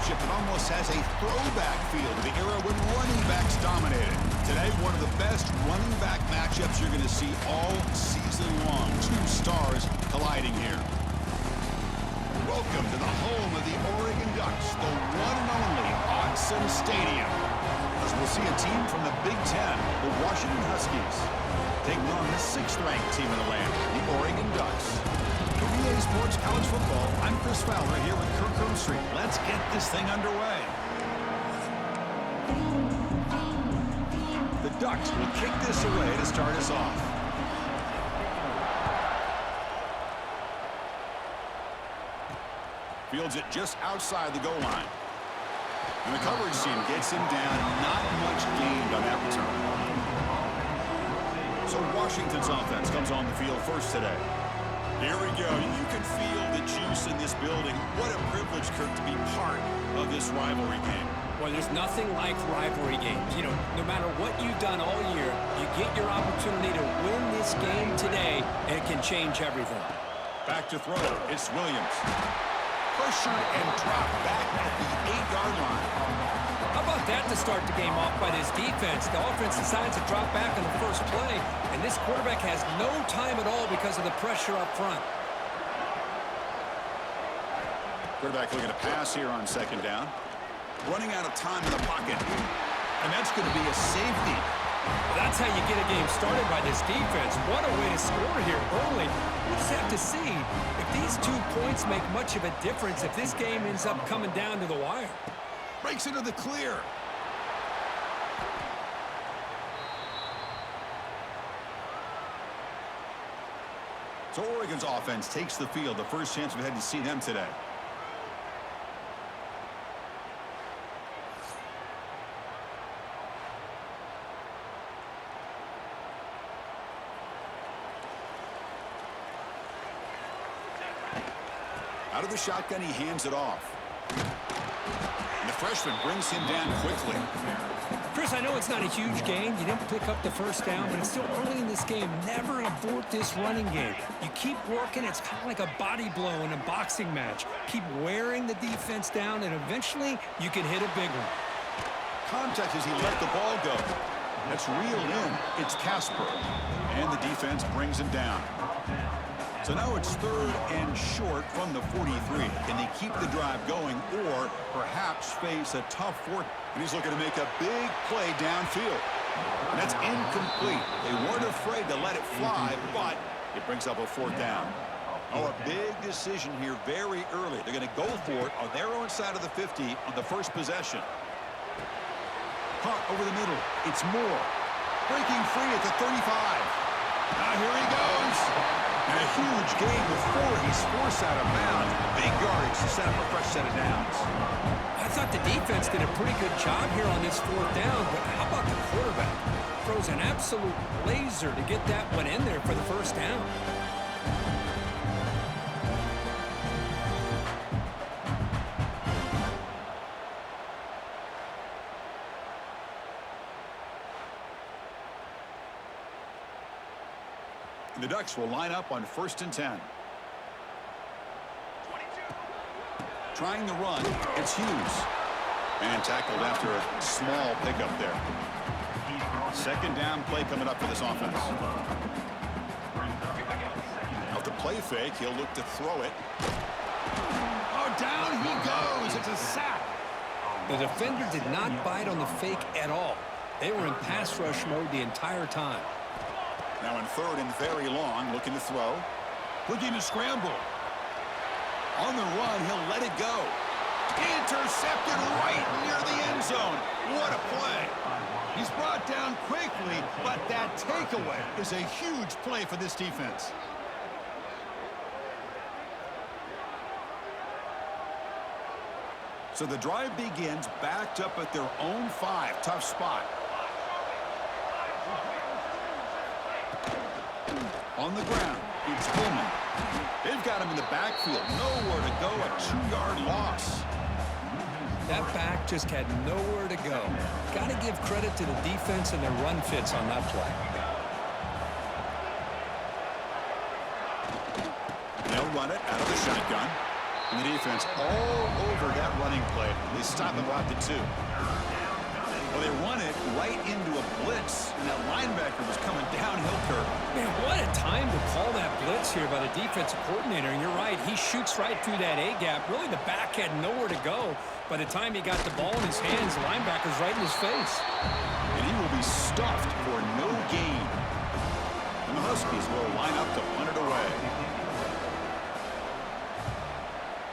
matchup that almost has a throwback feel to the era when running backs dominated. Today, one of the best running back matchups you're going to see all season long. Two stars colliding here. Welcome to the home of the Oregon Ducks, the one and only Autzen Stadium. As we'll see a team from the Big Ten, the Washington Huskies, taking on the 6th-ranked team in the land, the Oregon Ducks. For EA Sports College Football, I'm Chris Fowler here with Kirk Herbstreit. Let's get this thing underway. The Ducks will kick this away to start us off. Fields it just outside the goal line. And the coverage team gets him down. Not much gained on that return. So Washington's offense comes on the field first today. Here we go. You can feel the juice in this building. What a privilege, Kirk, to be part of this rivalry game. Well, there's nothing like rivalry games. You know, no matter what you've done all year, you get your opportunity to win this game today, and it can change everything. Back to throw. It's Williams. Pressured and dropped back at the 8-yard line. How about that to start the game off by this defense? The offense decides to drop back on the first play, and this quarterback has no time at all because of the pressure up front. Quarterback looking to pass here on 2nd down. Running out of time in the pocket. And that's going to be a safety. Well, that's how you get a game started by this defense. What a way to score here early. We just have to see if these 2 points make much of a difference if this game ends up coming down to the wire. Breaks into the clear. So Oregon's offense takes the field. The first chance we've had to see them today. Out of the shotgun, he hands it off. And the freshman brings him down quickly. Chris, I know it's not a huge gain. You didn't pick up the first down, but it's still early in this game. Never abort this running game. You keep working. It's kind of like a body blow in a boxing match. Keep wearing the defense down, and eventually you can hit a big one. Contact as he let the ball go. That's reeled in. It's Casper. And the defense brings him down. So now it's 3rd and short from the 43. Can they keep the drive going or perhaps face a tough fourth? And he's looking to make a big play downfield. And that's incomplete. They weren't afraid to let it fly, but it brings up a 4th down. Oh, a big decision here very early. They're going to go for it on their own side of the 50 on the first possession. Punt over the middle. It's Moore. Breaking free at the 35. Now here he goes. And a huge gain before he's forced out of bounds. Big yardage to set up a fresh set of downs. I thought the defense did a pretty good job here on this 4th down, but how about the quarterback? Throws an absolute laser to get that one in there for the first down. The Ducks will line up on 1st and 10. Trying the run, it's Hughes. And tackled after a small pickup there. 2nd down play coming up for this offense. Off the play fake, he'll look to throw it. Oh, down he goes. It's a sack. The defender did not bite on the fake at all. They were in pass rush mode the entire time. Now in 3rd and very long, looking to throw. Looking to scramble. On the run, he'll let it go. Intercepted right near the end zone. What a play. He's brought down quickly, but that takeaway is a huge play for this defense. So the drive begins backed up at their own 5. Tough spot. On the ground, it's Coleman. They've got him in the backfield. Nowhere to go, a 2-yard loss. That back just had nowhere to go. Got to give credit to the defense and their run fits on that play. They'll run it out of the shotgun. And the defense all over that running play. They stop and block it too. Well, they run it right into a blitz, and that linebacker was coming downhill curve. Man, what a time to call that blitz here by the defensive coordinator. And you're right, he shoots right through that A-gap. Really, the back had nowhere to go. By the time he got the ball in his hands, the linebacker's right in his face. And he will be stuffed for no gain. And the Huskies will line up to punt it away.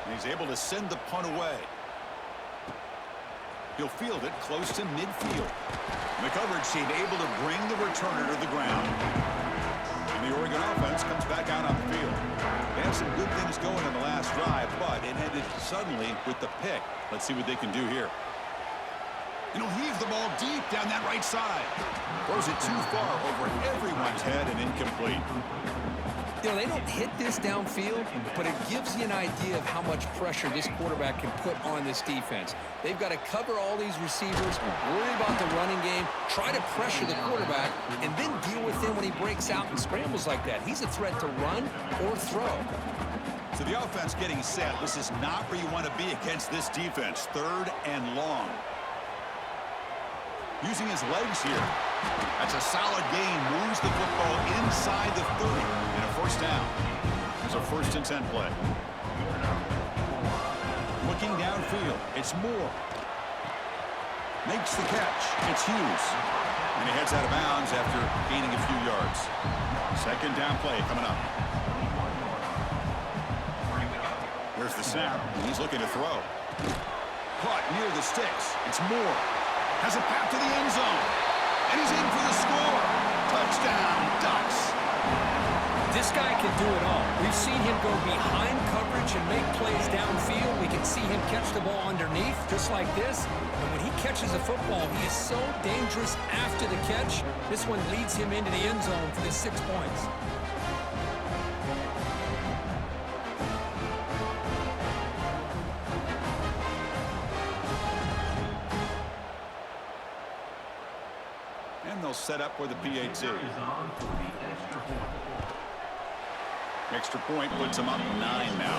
And he's able to send the punt away. He'll field it close to midfield. And the coverage team able to bring the returner to the ground. And the Oregon offense comes back out on the field. They had some good things going in the last drive, but it ended suddenly with the pick. Let's see what they can do here. And he'll heave the ball deep down that right side. Throws it too far over everyone's head and incomplete. You know, they don't hit this downfield, but it gives you an idea of how much pressure this quarterback can put on this defense. They've got to cover all these receivers, worry about the running game, try to pressure the quarterback, and then deal with him when he breaks out and scrambles like that. He's a threat to run or throw. So the offense getting set. This is not where you want to be against this defense. 3rd and long. Using his legs here. That's a solid gain. Moves the football inside the 30 and a first down. There's a 1st and 10 play. Looking downfield. It's Moore. Makes the catch. It's Hughes. And he heads out of bounds after gaining a few yards. 2nd down play coming up. Here's the snap. He's looking to throw. Caught near the sticks. It's Moore. Has a path to the end zone. And he's in for the score. Touchdown, Ducks. This guy can do it all. We've seen him go behind coverage and make plays downfield. We can see him catch the ball underneath, just like this. And when he catches a football, he is so dangerous after the catch. This one leads him into the end zone for the 6 points. Set up for the PAT. Extra point puts him up 9 now.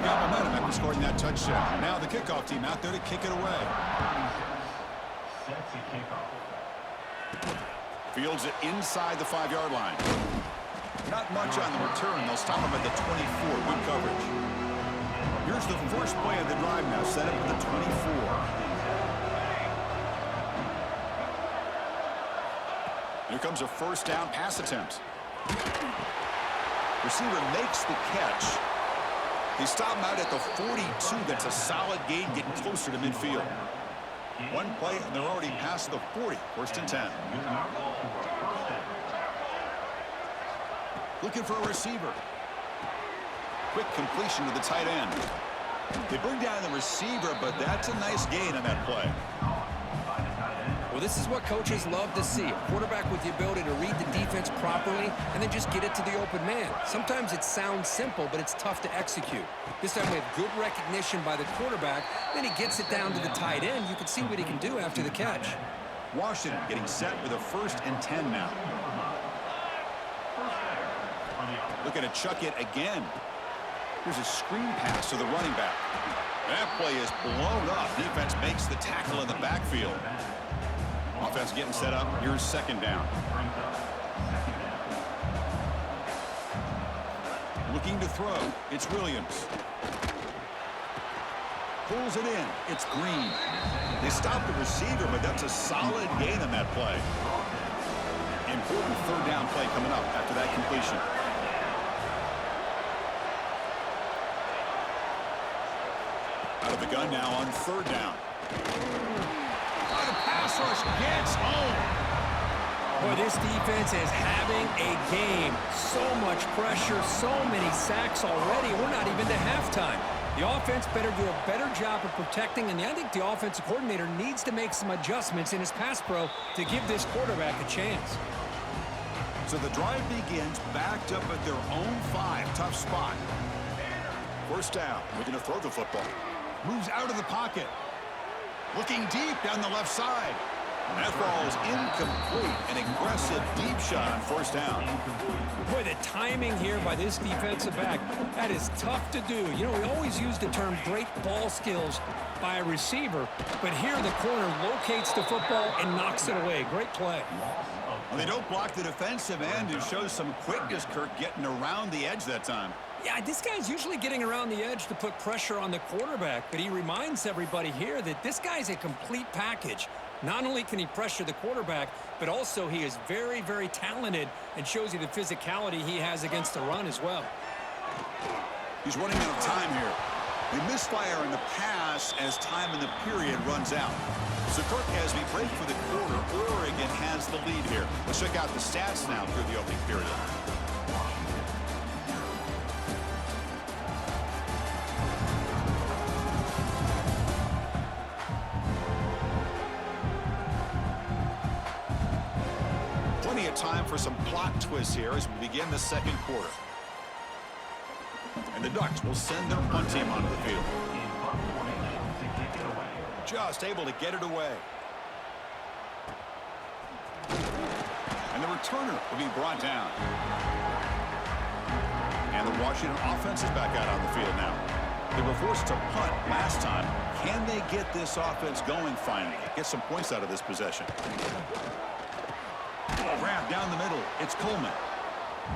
Got momentum after scoring that touchdown. Now the kickoff team out there to kick it away. Fields it inside the 5-yard line. Not much on the return. They'll stop him at the 24. Good coverage. Here's the first play of the drive now, set up at the 24. Here comes a 1st down pass attempt. Receiver makes the catch. They stop him out at the 42. That's a solid gain, getting closer to midfield. 1 play, and they're already past the 40. 1st and 10. Looking for a receiver. Quick completion to the tight end. They bring down the receiver, but that's a nice gain on that play. Well, this is what coaches love to see. A quarterback with the ability to read the defense properly and then just get it to the open man. Sometimes it sounds simple, but it's tough to execute. This time we have good recognition by the quarterback. Then he gets it down to the tight end. You can see what he can do after the catch. Washington getting set with a 1st and 10 now. Looking to chuck it again. Here's a screen pass to the running back. That play is blown up. Defense makes the tackle in the backfield. Offense getting set up. Here's 2nd down. Looking to throw. It's Williams. Pulls it in. It's Green. They stop the receiver, but that's a solid gain on that play. Important 3rd down play coming up after that completion. Out of the gun now on 3rd down. Oh, the pass rush gets home. Boy, this defense is having a game. So much pressure, so many sacks already. We're not even to halftime. The offense better do a better job of protecting, and I think the offensive coordinator needs to make some adjustments in his pass pro to give this quarterback a chance. So the drive begins backed up at their own 5. Tough spot. 1st down. Looking to throw the football. Moves out of the pocket. Looking deep down the left side. That ball is incomplete. An aggressive deep shot on first down. Boy, the timing here by this defensive back, that is tough to do. You know, we always use the term great ball skills by a receiver, but here the corner locates the football and knocks it away. Great play. Well, they don't block the defensive end and shows some quickness, Kirk, getting around the edge that time. Yeah, this guy's usually getting around the edge to put pressure on the quarterback, but he reminds everybody here that this guy's a complete package. Not only can he pressure the quarterback, but also he is very, very talented and shows you the physicality he has against the run as well. He's running out of time here. They misfire in the pass as time in the period runs out. So Kirk, as we break for the quarter, Oregon has the lead here. Let's check out the stats now through the opening period. Plenty of time for some plot twists here as we begin the second quarter. And the Ducks will send their punt team onto the field. Just able to get it away. And the returner will be brought down. And the Washington offense is back out on the field now. They were forced to punt last time. Can they get this offense going finally? Get some points out of this possession. Grab down the middle. It's Coleman.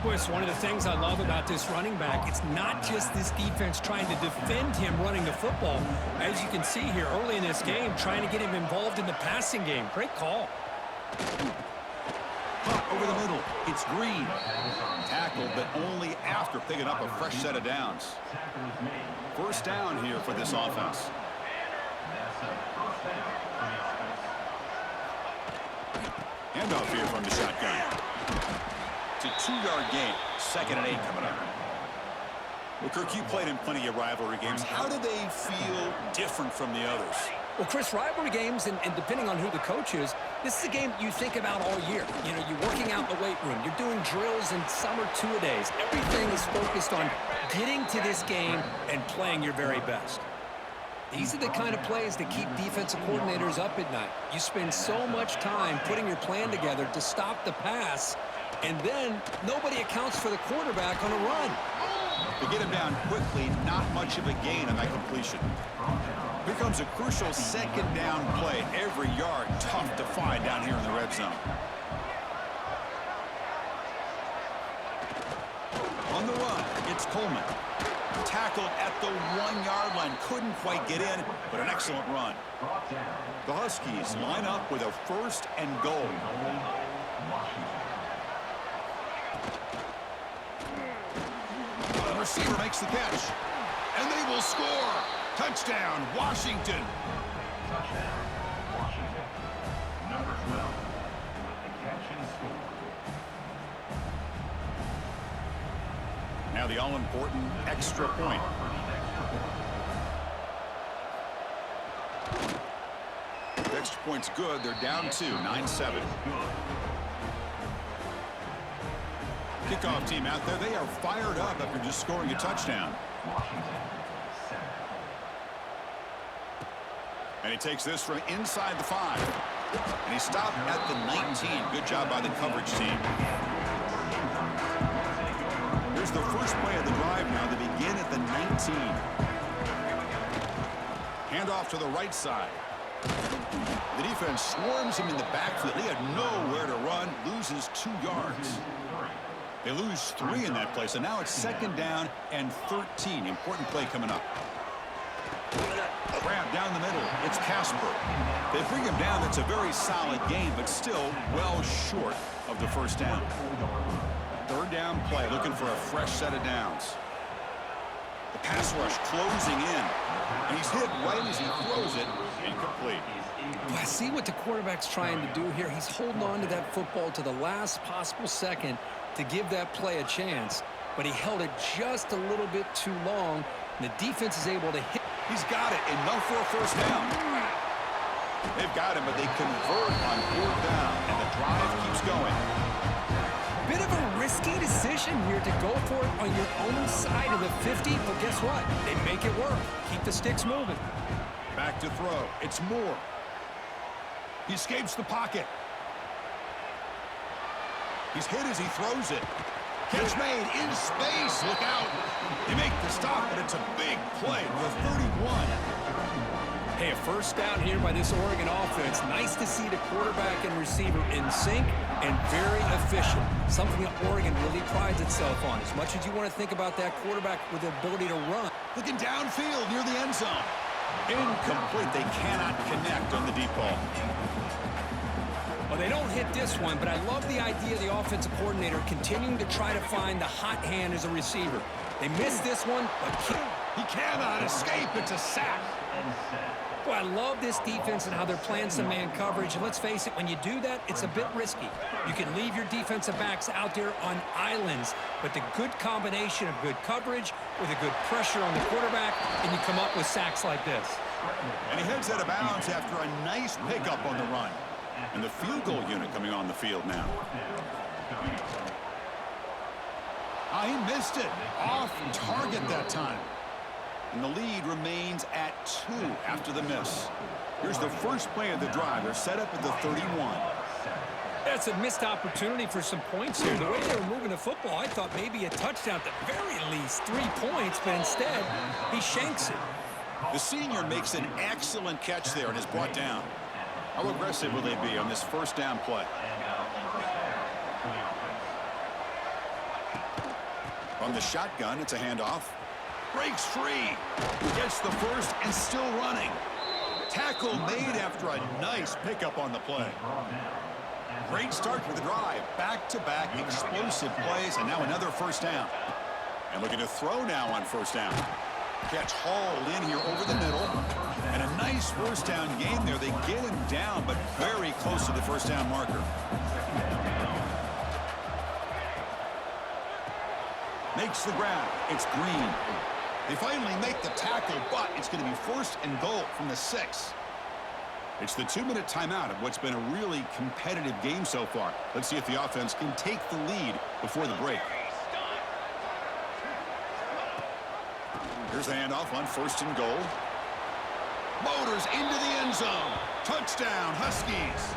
Boy, it's one of the things I love about this running back. It's not just this defense trying to defend him running the football. As you can see here early in this game, trying to get him involved in the passing game. Great call. Pop over the middle. It's Green. Tackled, but only after picking up a fresh set of downs. First down here for this offense. Handoff here from the shotgun. It's a 2-yard gain. 2nd and 8 coming up. Well, Kirk, you played in plenty of rivalry games. How do they feel different from the others? Well, Chris, rivalry games, and depending on who the coach is, this is a game you think about all year. You know, you're working out in the weight room. You're doing drills and summer two-a-days. Everything is focused on getting to this game and playing your very best. These are the kind of plays that keep defensive coordinators up at night. You spend so much time putting your plan together to stop the pass, and then nobody accounts for the quarterback on a run. To get him down quickly, not much of a gain on that completion. Here comes a crucial 2nd down play. Every yard tough to find down here in the red zone. On the run, it's Coleman. Tackled at the 1-yard line. Couldn't quite get in, but an excellent run. The Huskies line up with a 1st and goal. The receiver makes the catch. And they will score. Touchdown, Washington. Touchdown, Washington. Number 12 with the catch and score. Now the all-important extra point. The extra point's good. They're down 2, 9-7. Kickoff team out there. They are fired up after just scoring a touchdown. And he takes this from inside the 5. And he stopped at the 19. Good job by the coverage team. Here's the first play of the drive now. They begin at the 19. Handoff to the right side. The defense swarms him in the backfield. He had nowhere to run. Loses 2 yards. They lose 3 in that play. So now it's 2nd down and 13. Important play coming up. Grab down the middle. It's Casper. They bring him down. That's a very solid gain, but still well short of the first down. 3rd down play, looking for a fresh set of downs. The pass rush closing in. And he's hit right as he throws it. Incomplete. I see what the quarterback's trying to do here. He's holding on to that football to the last possible second to give that play a chance. But he held it just a little bit too long. And the defense is able to hit. He's got it. Enough for a first down. They've got him, but they convert on 4th down. And the drive keeps going. Bit of a risky decision here to go for it on your own side of the 50, but guess what? They make it work. Keep the sticks moving. Back to throw. It's Moore. He escapes the pocket. He's hit as he throws it. Catch made in space. Look out. They make the stop, but it's a big play for 31. Hey, a first down here by this Oregon offense. Nice to see the quarterback and receiver in sync and very efficient. Something that Oregon really prides itself on. As much as you want to think about that quarterback with the ability to run. Looking downfield near the end zone. Incomplete. They cannot connect on the deep ball. Well, they don't hit this one, but I love the idea of the offensive coordinator continuing to try to find the hot hand as a receiver. They missed this one, but he cannot escape. It's a sack. Well, I love this defense and how they're playing some man coverage. And let's face it, when you do that, it's a bit risky. You can leave your defensive backs out there on islands, but the good combination of good coverage with a good pressure on the quarterback, and you come up with sacks like this. And he heads out of bounds after a nice pickup on the run. And the field goal unit coming on the field now. He missed it. Off target that time. And the lead remains at 2 after the miss. Here's the first play of the drive. They're set up at the 31. That's a missed opportunity for some points here. The way they were moving the football, I thought maybe a touchdown at the very least, 3 points, but instead, he shanks it. The senior makes an excellent catch there and is brought down. How aggressive will they be on this first down play? From the shotgun, it's a handoff. Breaks free. Gets the first and still running. Tackle made after a nice pickup on the play. Great start for the drive. Back-to-back explosive plays, and now another first down. And looking to throw now on first down. Catch hauled in here over the middle. And a nice first down game there. They get him down, but very close to the first down marker. Makes the grab. It's Green. They finally make the tackle, but it's going to be first and goal from the 6. It's the 2-minute timeout of what's been a really competitive game so far. Let's see if the offense can take the lead before the break. Here's the handoff on first and goal. Motors into the end zone. Touchdown, Huskies.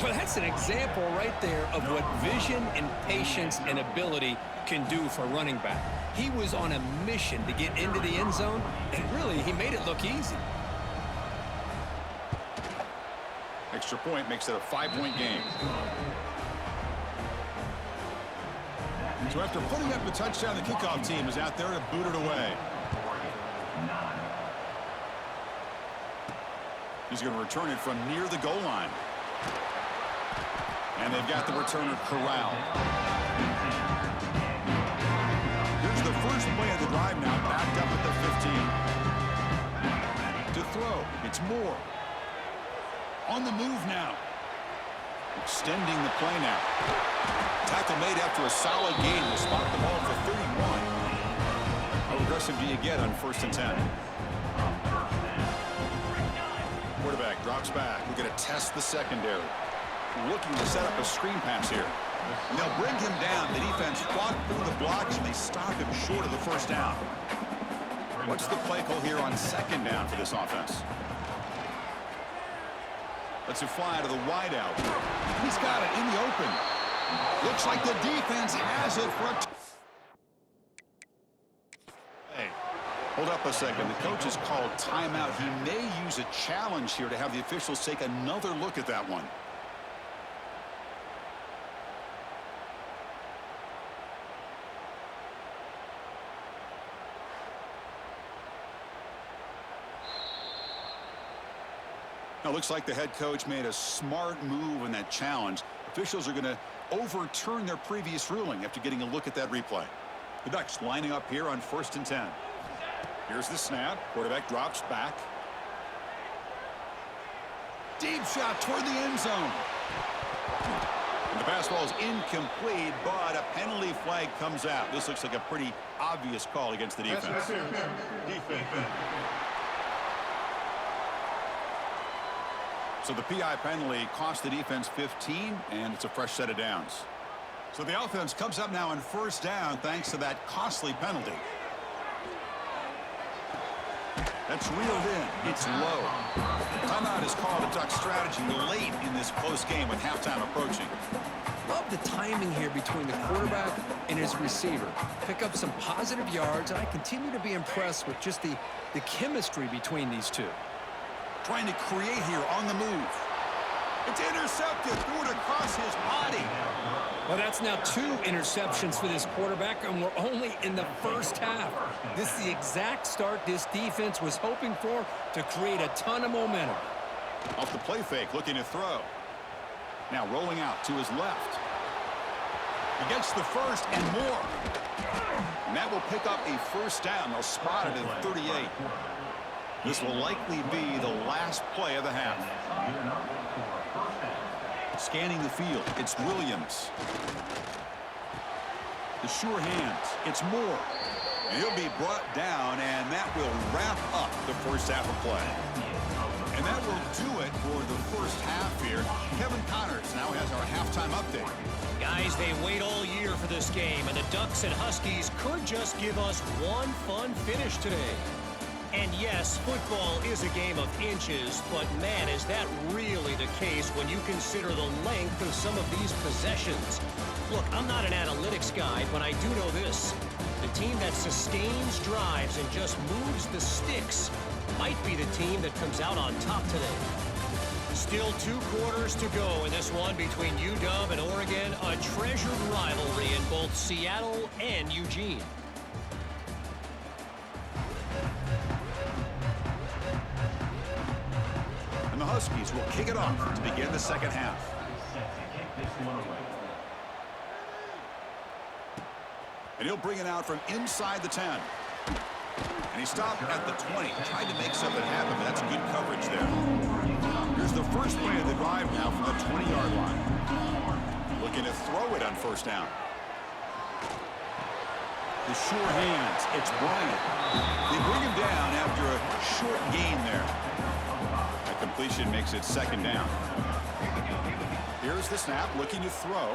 Well, that's an example right there of what vision and patience and ability can do for a running back. He was on a mission to get into the end zone, and really, he made it look easy. Extra point makes it a 5-point game. So after putting up a touchdown, the kickoff team is out there to boot it away. He's going to return it from near the goal line. And they've got the returner corralled. Here's the first play of the drive now, backed up at the 15. To throw, it's Moore. On the move now. Extending the play now. Tackle made after a solid gain to spot the ball for 31. How aggressive do you get on first and 10? Quarterback drops back. We're going to test the secondary. Looking to set up a screen pass here. And they'll bring him down. The defense fought through the blocks, and they stop him short of the first down. What's the play call here on second down for this offense? Lets it fly to the wideout. He's got it in the open. Looks like the defense has it for a... Hey, hold up a second. The coach has called timeout. He may use a challenge here to have the officials take another look at that one. Now, looks like the head coach made a smart move in that challenge. Officials are going to overturn their previous ruling after getting a look at that replay. The Ducks lining up here on first and 10. Here's the snap. Quarterback drops back. Deep shot toward the end zone. And the pass ball is incomplete, but a penalty flag comes out. This looks like a pretty obvious call against the defense. So the PI penalty cost the defense 15, and it's a fresh set of downs. So the offense comes up now on first down thanks to that costly penalty. That's reeled in. It's low. Timeout is called a Duck strategy late in this close game with halftime approaching. Love the timing here between the quarterback and his receiver. Pick up some positive yards, and I continue to be impressed with just the chemistry between these two. Trying to create here on the move. It's intercepted. Threw it across his body. Well, that's now 2 interceptions for this quarterback, and we're only in the first half. This is the exact start this defense was hoping for to create a ton of momentum. Off the play fake, looking to throw. Now rolling out to his left. He gets the first and more. And that will pick up a first down. They'll spot it at 38. This will likely be the last play of the half. Scanning the field, it's Williams. The sure hands, it's Moore. And he'll be brought down, and that will wrap up the first half of play. And that will do it for the first half here. Kevin Connors now has our halftime update. Guys, they wait all year for this game, and the Ducks and Huskies could just give us one fun finish today. And yes, football is a game of inches, but man, is that really the case when you consider the length of some of these possessions. Look, I'm not an analytics guy, but I do know this. The team that sustains drives and just moves the sticks might be the team that comes out on top today. Still 2 quarters to go in this one between UW and Oregon, a treasured rivalry in both Seattle and Eugene. And the Huskies will kick it off to begin the second half. And he'll bring it out from inside the 10. And he stopped at the 20, tried to make something happen, but that's good coverage there. Here's the first play of the drive now from the 20-yard line. Looking to throw it on first down. The sure hands, it's Bryant. They bring him down after a short gain there. That completion makes it second down. Here's the snap, looking to throw.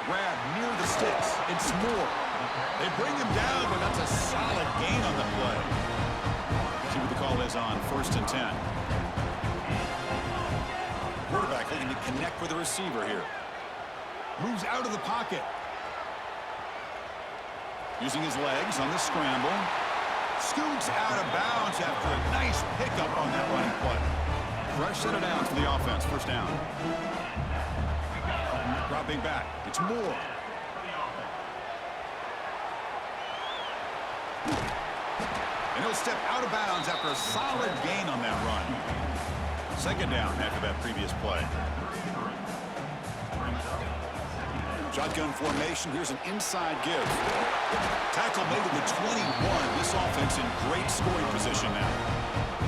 Grab near the sticks. It's Moore. They bring him down, but that's a solid gain on the play. See what the call is on first and 10. Quarterback looking to connect with the receiver here. Moves out of the pocket. Using his legs on the scramble. Scoots out of bounds after a nice pickup on that running play. Fresh set of downs for the offense. First down. Dropping back. It's Moore. And he'll step out of bounds after a solid gain on that run. Second down after that previous play. Shotgun formation. Here's an inside give. Tackle made to the 21. This offense in great scoring position now.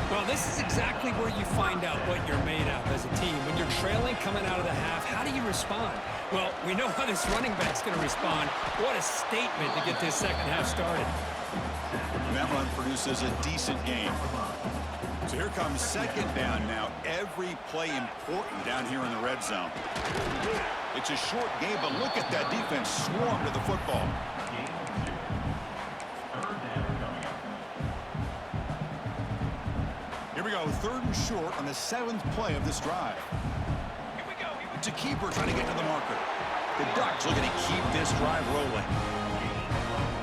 Well, this is exactly where you find out what you're made of as a team. When you're trailing coming out of the half, how do you respond? Well, we know how this running back's going to respond. What a statement to get this second half started. And that run produces a decent gain. So here comes second down now. Every play important down here in the red zone. It's a short game, but look at that defense swarm to the football. Here we go, third and short on the 7th play of this drive. Here we go. It's a keeper trying to get to the marker. The Ducks looking to keep this drive rolling.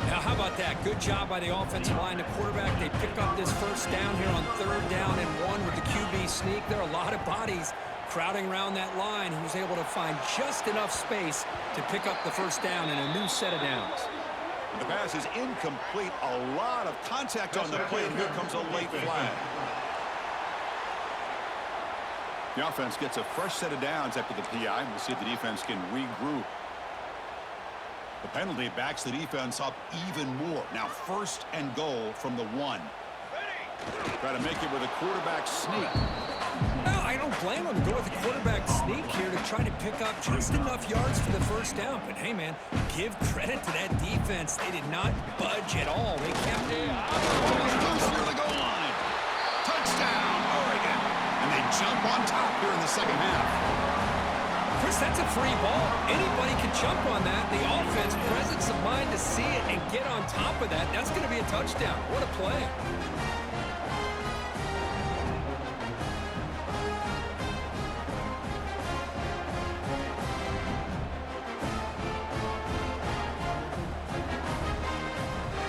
Now, how about that? Good job by the offensive line. The quarterback, they pick up this first down here on 3rd down and 1 with the QB sneak. There are a lot of bodies crowding around that line. He was able to find just enough space to pick up the first down in a new set of downs. The pass is incomplete. A lot of contact on the play, and here comes a late flag. The offense gets a fresh set of downs after the PI. We'll see if the defense can regroup. The penalty backs the defense up even more. Now 1st and goal from the 1. Try to make it with a quarterback sneak. No, I don't blame him. Go with the quarterback sneak here to try to pick up just enough yards for the first down. But, hey, man, give credit to that defense. They did not budge at all. They kept it. Loose near the goal line. Touchdown, Oregon. And they jump on top here in the second half. For Coach, that's a free ball. Anybody can jump on that. The offense, presence of mind to see it and get on top of that. That's going to be a touchdown. What a play.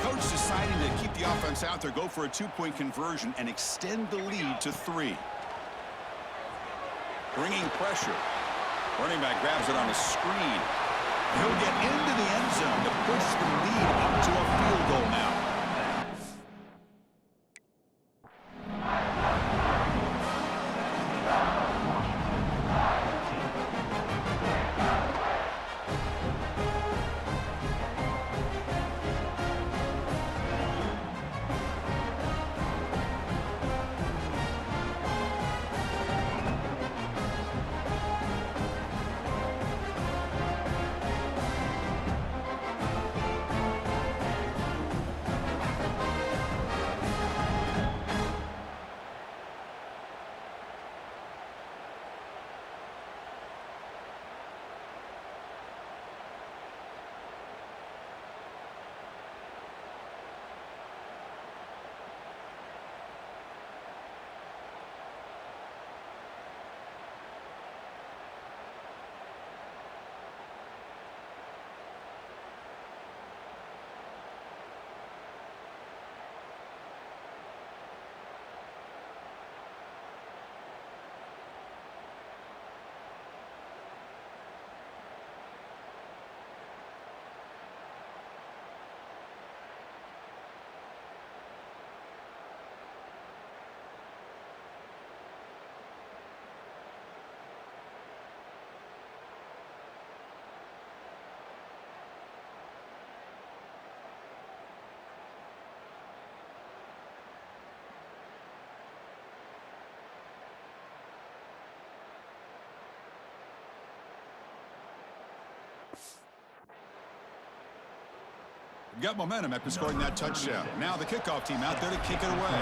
Coach deciding to keep the offense out there, go for a two-point conversion, and extend the lead to 3. Bringing pressure. Running back grabs it on a screen. He'll get into the end zone to push the lead up to a field goal now. Got momentum after scoring that touchdown. Now the kickoff team out there to kick it away.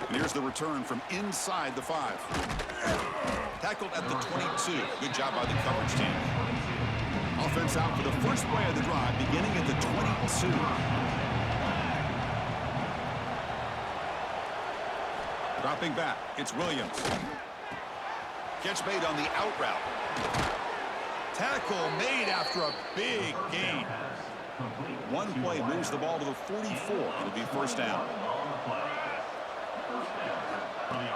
And here's the return from inside the 5. Tackled at the 22. Good job by the coverage team. Offense out for the first play of the drive, beginning at the 22. Dropping back, it's Williams. Catch made on the out route. Tackle made after a big gain. One play moves the ball to the 44. It'll be first down.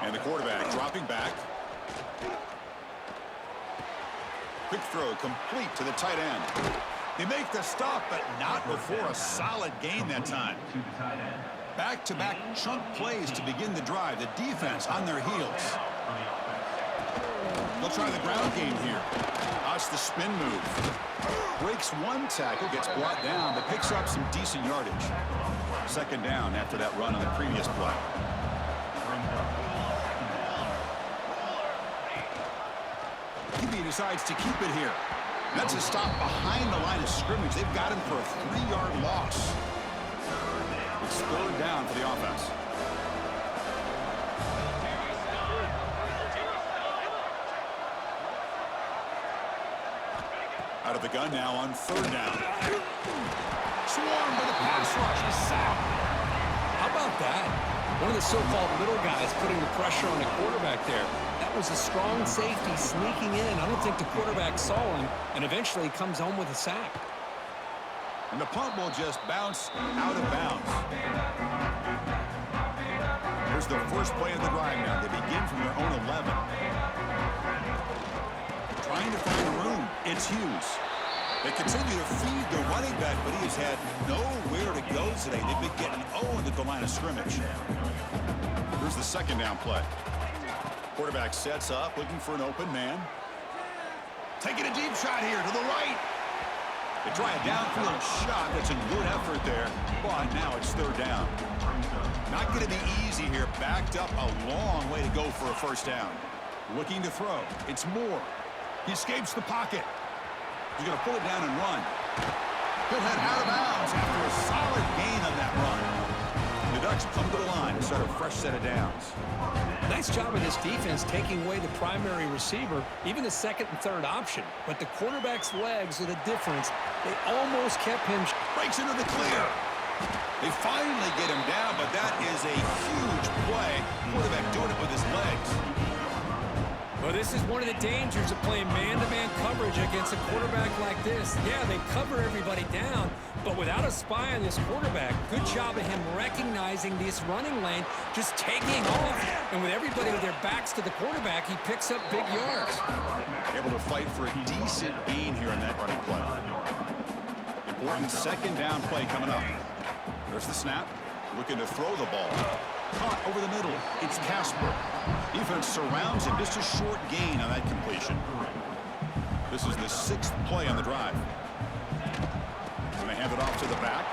And the quarterback dropping back. Quick throw complete to the tight end. They make the stop, but not before a solid gain that time. Back-to-back chunk plays to begin the drive. The defense on their heels. They'll try the ground game here. The spin move. Breaks one tackle, gets brought down, but picks up some decent yardage. Second down after that run on the previous play. QB decides to keep it here. That's a stop behind the line of scrimmage. They've got him for a 3-yard loss. It's third down for the offense. Out of the gun now on third down. Swarmed by the pass rush. A sack. How about that? One of the so-called little guys putting the pressure on the quarterback there. That was a strong safety sneaking in. I don't think the quarterback saw him, and eventually comes home with a sack. And the punt will just bounce out of bounds. Here's the first play of the drive now. They begin from their own 11. Trying to find room. It's Hughes. They continue to feed the running back, but he has had nowhere to go today. They've been getting owned at the line of scrimmage. Here's the second down play. Quarterback sets up, looking for an open man. Taking a deep shot here to the right. They try a downfield shot. That's a good effort there, but now it's third down. Not going to be easy here. Backed up a long way to go for a first down. Looking to throw. It's Moore. He escapes the pocket. He's going to pull it down and run. He'll head out of bounds after a solid gain on that run. The Ducks come to the line to start a fresh set of downs. Nice job of this defense taking away the primary receiver, even the second and third option. But the quarterback's legs are the difference. They almost kept him. Breaks into the clear. They finally get him down, but that is a huge play. Quarterback doing it with his legs. Well, this is one of the dangers of playing man-to-man coverage against a quarterback like this. Yeah, they cover everybody down, but without a spy on this quarterback, good job of him recognizing this running lane, just taking off. And with everybody with their backs to the quarterback, he picks up big yards. Able to fight for a decent gain here in that running play. Important second down play coming up. There's the snap. Looking to throw the ball. Caught over the middle. It's Casper. Defense surrounds him. Just a short gain on that completion. This is the 6th play on the drive. Going to hand it off to the back.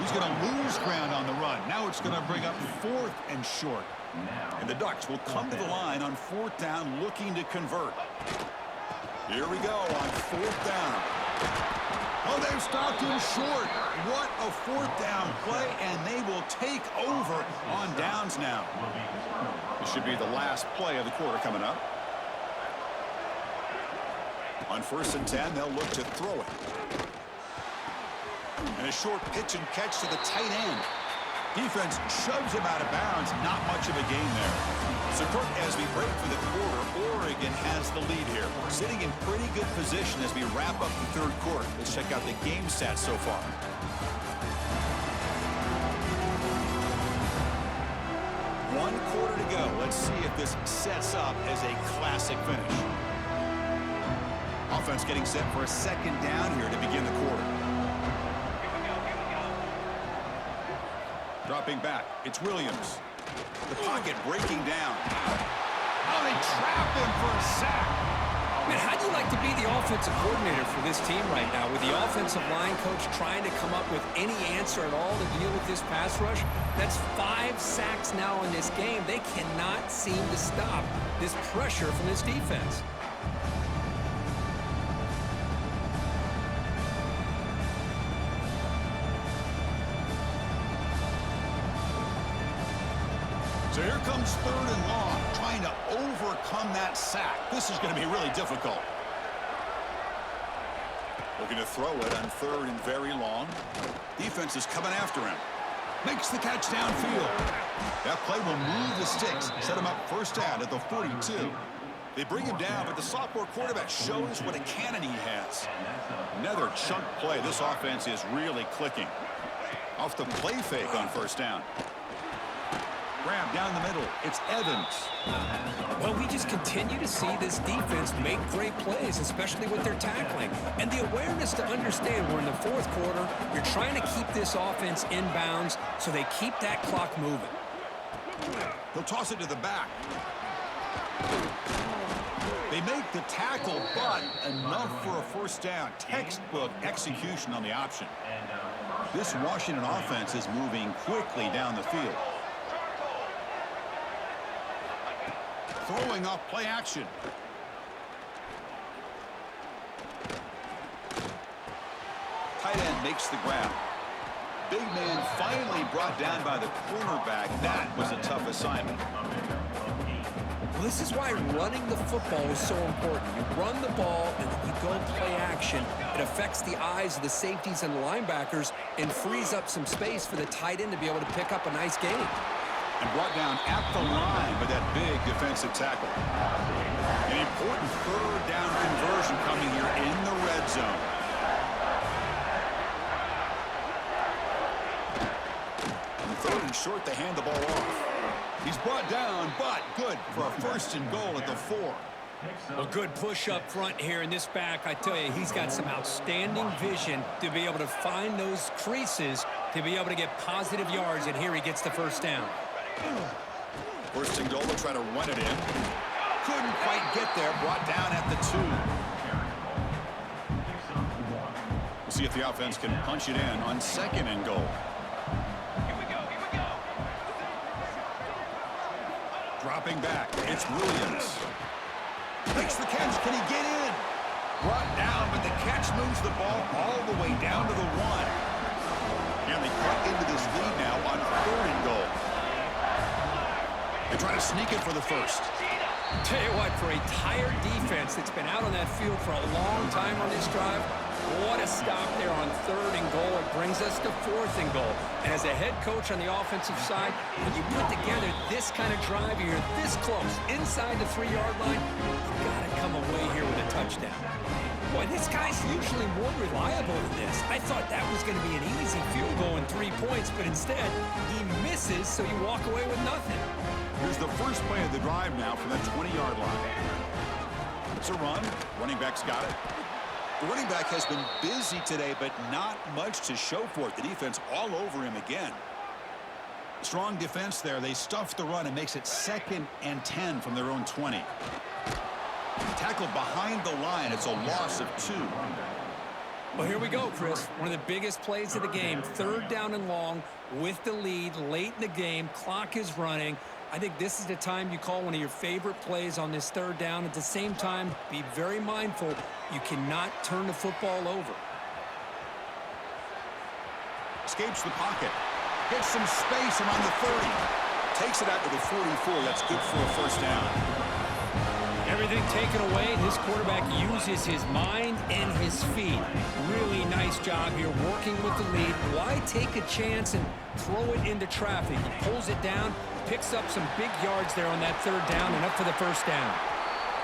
He's going to lose ground on the run. Now it's going to bring up 4th and short. And the Ducks will come to the line on 4th down looking to convert. Here we go on 4th down. Oh, they've stopped him short. What a 4th down play, and they will take over on downs now. This should be the last play of the quarter coming up. On 1st and 10, they'll look to throw it. And a short pitch and catch to the tight end. Defense shoves him out of bounds. Not much of a gain there. So, Kirk, as we break for the quarter, Oregon has the lead here. Sitting in pretty good position as we wrap up the 3rd quarter. Let's check out the game stats so far. One quarter to go. Let's see if this sets up as a classic finish. Offense getting set for a 2nd down here to begin the quarter. Dropping back, it's Williams. The pocket breaking down. Oh, they trap him for a sack. Man, how'd you like to be the offensive coordinator for this team right now with the offensive line coach trying to come up with any answer at all to deal with this pass rush? That's 5 sacks now in this game. They cannot seem to stop this pressure from this defense. So here comes 3rd and long, trying to overcome that sack. This is going to be really difficult. Looking to throw it on 3rd and very long. Defense is coming after him. Makes the catch downfield. That play will move the sticks, set him up 1st down at the 42. They bring him down, but the sophomore quarterback shows what a cannon he has. Another chunk play. This offense is really clicking. Off the play fake on 1st down. Grab down the middle. It's Evans. Well, we just continue to see this defense make great plays, especially with their tackling. And the awareness to understand we're in the 4th quarter, you're trying to keep this offense in bounds so they keep that clock moving. He'll toss it to the back. They make the tackle, but enough for a 1st down. Textbook execution on the option. This Washington offense is moving quickly down the field. Throwing off play action. Tight end makes the grab. Big man finally brought down by the cornerback. That was a tough assignment. Well, this is why running the football is so important. You run the ball and then you go play action. It affects the eyes of the safeties and the linebackers and frees up some space for the tight end to be able to pick up a nice gain. And brought down at the line by that big defensive tackle. An important 3rd down conversion coming here in the red zone. And 3rd and short, they hand the ball off. He's brought down, but good for a 1st and goal at the 4. A good push up front here in this back. I tell you, he's got some outstanding vision to be able to find those creases to be able to get positive yards, and here he gets the 1st down. 1st and goal, they'll try to run it in. Couldn't quite get there, brought down at the 2. We'll see if the offense can punch it in on 2nd and goal. Dropping back, it's Williams. Makes the catch, can he get in? Brought down, but the catch moves the ball all the way down to the 1. And they cut into this lead now on 3rd and goal. They try to sneak it for the first. Tell you what, for a tired defense that's been out on that field for a long time on this drive, what a stop there on 3rd and goal. It brings us to 4th and goal. And as a head coach on the offensive side, when you put together this kind of drive, you're this close, inside the 3-yard line, you've got to come away here with a touchdown. Boy, this guy's usually more reliable than this. I thought that was going to be an easy field goal in 3 points, but instead, he misses, so you walk away with nothing. Here's the first play of the drive now from that 20-yard line. It's a run. Running back's got it. The running back has been busy today, but not much to show for it. The defense all over him again. Strong defense there. They stuff the run and makes it 2nd and 10 from their own 20. Tackled behind the line. It's a loss of 2. Well, here we go, Chris. One of the biggest plays of the game. 3rd down and long with the lead late in the game. Clock is running. I think this is the time you call one of your favorite plays on this 3rd down. At the same time, be very mindful. You cannot turn the football over. Escapes the pocket. Gets some space around the 30. Takes it out to the 44. That's good for a first down. Everything taken away. This quarterback uses his mind and his feet. Really nice job here working with the lead. Why take a chance and throw it into traffic? He pulls it down, picks up some big yards there on that 3rd down, and up for the first down.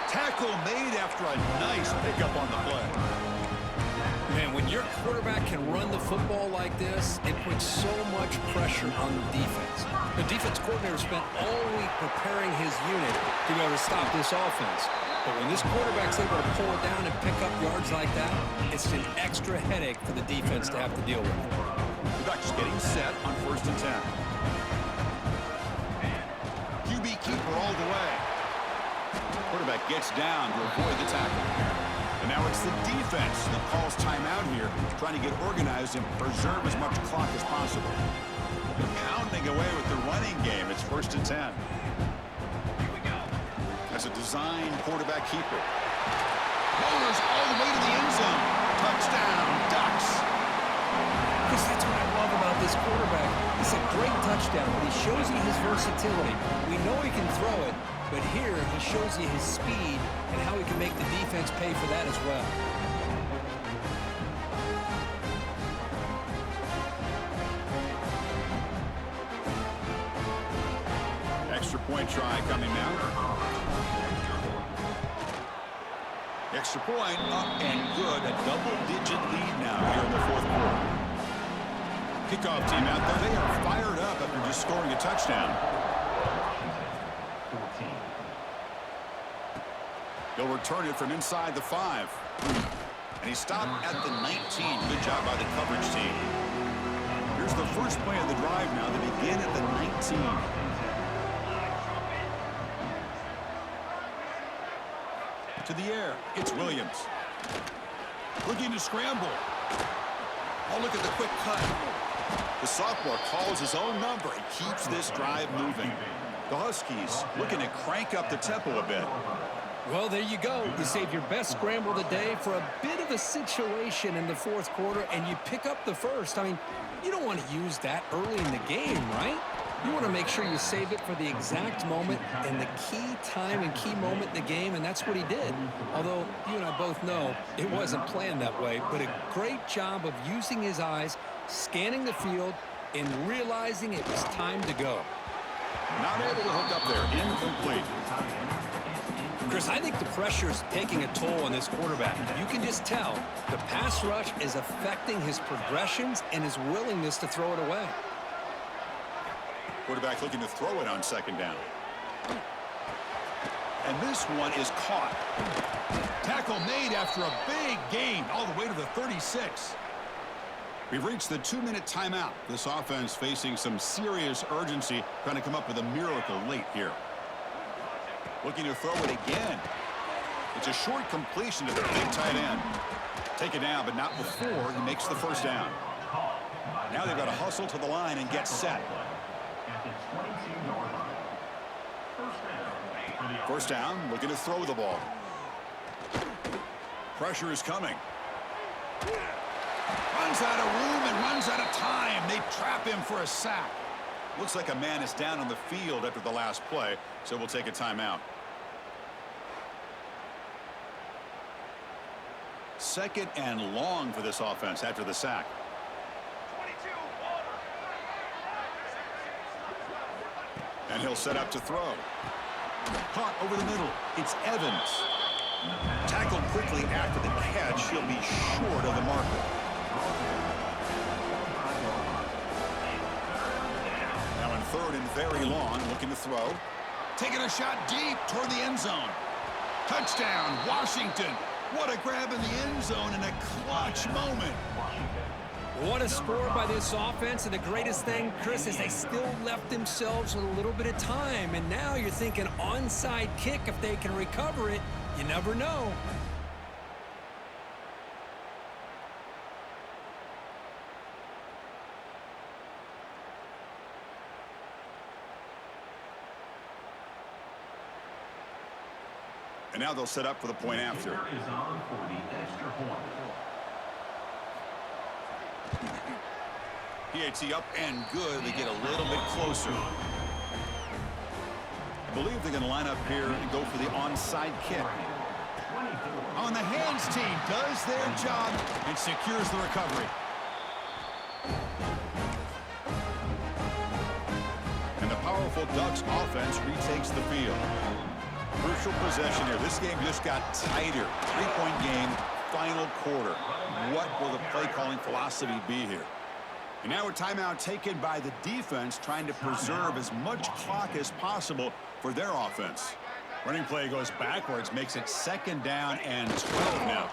Tackle made after a nice pickup on the play. Man, when your quarterback can run the football like this, it puts so much pressure on the defense. The defense coordinator spent all week preparing his unit to be able to stop this offense. But when this quarterback's able to pull it down and pick up yards like that, it's an extra headache for the defense to have to deal with. The Ducks getting set on 1st and 10. QB keeper all the way. Quarterback gets down to avoid the tackle. And now it's the defense that calls timeout here, trying to get organized and preserve as much clock as possible. They're pounding away with the running game. It's 1st and 10. As a design quarterback keeper. Rollers all the way to the end zone. Touchdown, Ducks. Chris, that's what I love about this quarterback. It's a great touchdown, but he shows you his versatility. We know he can throw it, but here he shows you his speed and how he can make the defense pay for that as well. Extra point try coming now. Extra point up and good. A double-digit lead now here in the 4th quarter. Kickoff team out there. They are fired up after just scoring a touchdown. He'll return it from inside the 5. And he stopped at the 19. Good job by the coverage team. Here's the first play of the drive now. They begin at the 19. To the air. It's Williams. Looking to scramble. Oh, look at the quick cut. The sophomore calls his own number and keeps this drive moving. The Huskies looking to crank up the tempo a bit. Well, there you go. You save your best scramble of the day for a bit of a situation in the 4th quarter, and you pick up the first. I mean, you don't want to use that early in the game, right? You want to make sure you save it for the exact moment and the key time and key moment in the game, and that's what he did. Although you and I both know it wasn't planned that way, but a great job of using his eyes, scanning the field, and realizing it was time to go. Not able to hook up there. Incomplete. Chris, I think the pressure is taking a toll on this quarterback. You can just tell the pass rush is affecting his progressions and his willingness to throw it away. Quarterback looking to throw it on 2nd down. And this one is caught. Tackle made after a big gain all the way to the 36. We've reached the 2-minute timeout. This offense facing some serious urgency, trying to come up with a miracle late here. Looking to throw it again. It's a short completion to the big tight end. Take it down, but not before he makes the first down. Now they've got to hustle to the line and get set. First down, looking to throw the ball. Pressure is coming. Runs out of room and runs out of time. They trap him for a sack. Looks like a man is down on the field after the last play, so we'll take a timeout. Second and long for this offense after the sack. And he'll set up to throw. Caught over the middle. It's Evans. Tackled quickly after the catch. He'll be short of the marker. Now in third and very long, looking to throw. Taking a shot deep toward the end zone. Touchdown, Washington. What a grab in the end zone in a clutch moment. What a score by this offense, and the greatest thing, Chris, is they still left themselves with a little bit of time, and now you're thinking onside kick if they can recover it. You never know. And now they'll set up for the point after. Is on for the extra point. PAT up and good. They get a little bit closer. I believe they're going to line up here and go for the onside kick. On the hands team does their job and secures the recovery. And the powerful Ducks offense retakes the field. Crucial possession here. This game just got tighter. 3-point game, final quarter. What will the play calling philosophy be here? And now a timeout taken by the defense, trying to preserve as much clock as possible for their offense. Running play goes backwards, makes it second down and 12 now.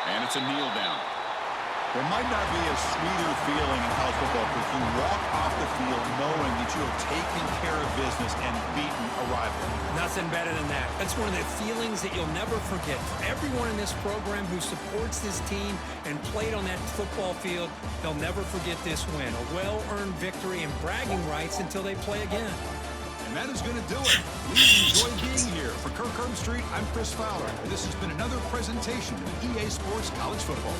And it's a kneel down. There might not be a sweeter feeling in college football if you walk off the field knowing that you have taken care of business and beaten a rival. Nothing better than that. That's one of the feelings that you'll never forget. For everyone in this program who supports this team and played on that football field, they'll never forget this win. A well-earned victory and bragging rights until they play again. And that is going to do it. We enjoy being here. For Kirk Herbstreit, I'm Chris Fowler. And this has been another presentation of EA Sports College Football.